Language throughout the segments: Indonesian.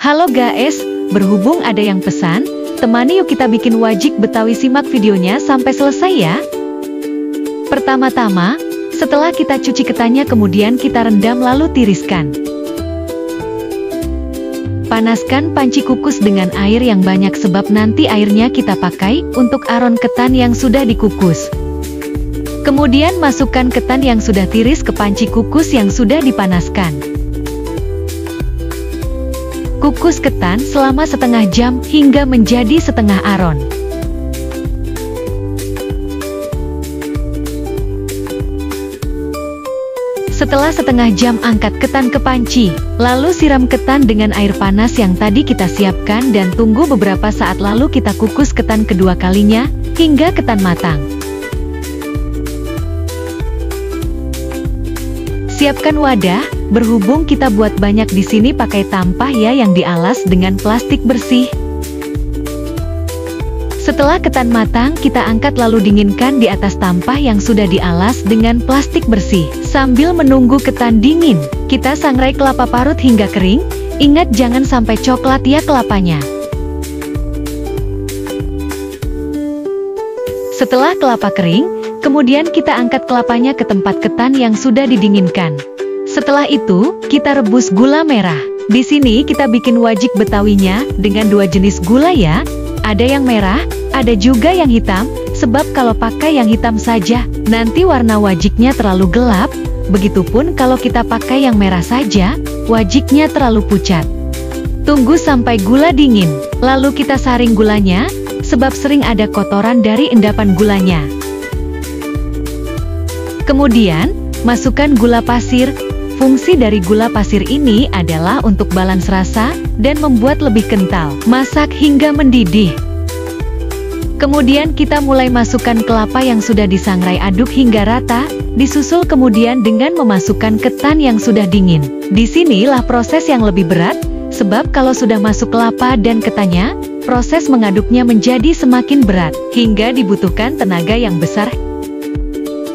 Halo guys, berhubung ada yang pesan, temani yuk kita bikin wajik Betawi. Simak videonya sampai selesai ya. Pertama-tama, setelah kita cuci ketannya kemudian kita rendam lalu tiriskan. Panaskan panci kukus dengan air yang banyak sebab nanti airnya kita pakai untuk aron ketan yang sudah dikukus. Kemudian masukkan ketan yang sudah tiris ke panci kukus yang sudah dipanaskan. Kukus ketan selama setengah jam hingga menjadi setengah aron. Setelah setengah jam angkat ketan ke panci, lalu siram ketan dengan air panas yang tadi kita siapkan dan tunggu beberapa saat lalu kita kukus ketan kedua kalinya, hingga ketan matang. Siapkan wadah, berhubung kita buat banyak di sini pakai tampah ya yang dialas dengan plastik bersih. Setelah ketan matang kita angkat lalu dinginkan di atas tampah yang sudah dialas dengan plastik bersih. Sambil menunggu ketan dingin, kita sangrai kelapa parut hingga kering. Ingat jangan sampai coklat ya kelapanya. Setelah kelapa kering, kemudian kita angkat kelapanya ke tempat ketan yang sudah didinginkan. Setelah itu, kita rebus gula merah. Di sini kita bikin wajik Betawinya dengan dua jenis gula ya. Ada yang merah, ada juga yang hitam. Sebab kalau pakai yang hitam saja, nanti warna wajiknya terlalu gelap. Begitupun kalau kita pakai yang merah saja, wajiknya terlalu pucat. Tunggu sampai gula dingin, lalu kita saring gulanya, sebab sering ada kotoran dari endapan gulanya. Kemudian, masukkan gula pasir. Fungsi dari gula pasir ini adalah untuk balance rasa dan membuat lebih kental. Masak hingga mendidih. Kemudian kita mulai masukkan kelapa yang sudah disangrai, aduk hingga rata, disusul kemudian dengan memasukkan ketan yang sudah dingin. Disinilah proses yang lebih berat, sebab kalau sudah masuk kelapa dan ketannya, proses mengaduknya menjadi semakin berat, hingga dibutuhkan tenaga yang besar.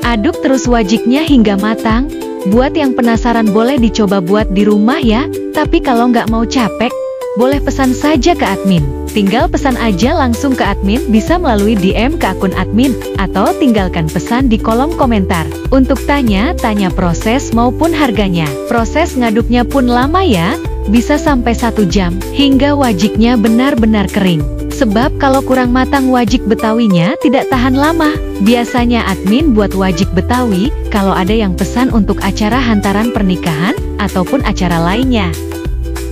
Aduk terus wajiknya hingga matang. Buat yang penasaran boleh dicoba buat di rumah ya, tapi kalau nggak mau capek, boleh pesan saja ke admin. Tinggal pesan aja langsung ke admin, bisa melalui DM ke akun admin, atau tinggalkan pesan di kolom komentar. Untuk tanya proses maupun harganya. Proses ngaduknya pun lama ya, bisa sampai 1 jam, hingga wajiknya benar-benar kering. Sebab kalau kurang matang wajik Betawinya tidak tahan lama. Biasanya admin buat wajik Betawi kalau ada yang pesan untuk acara hantaran pernikahan ataupun acara lainnya.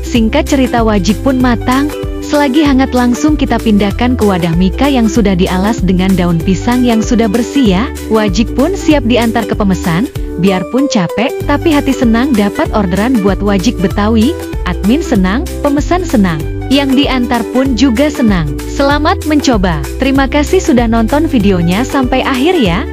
Singkat cerita wajik pun matang. Selagi hangat langsung kita pindahkan ke wadah mika yang sudah dialas dengan daun pisang yang sudah bersih ya. Wajik pun siap diantar ke pemesan. Biarpun capek, tapi hati senang dapat orderan buat wajik Betawi. Admin senang, pemesan senang. Yang diantar pun juga senang. Selamat mencoba. Terima kasih sudah nonton videonya sampai akhir ya.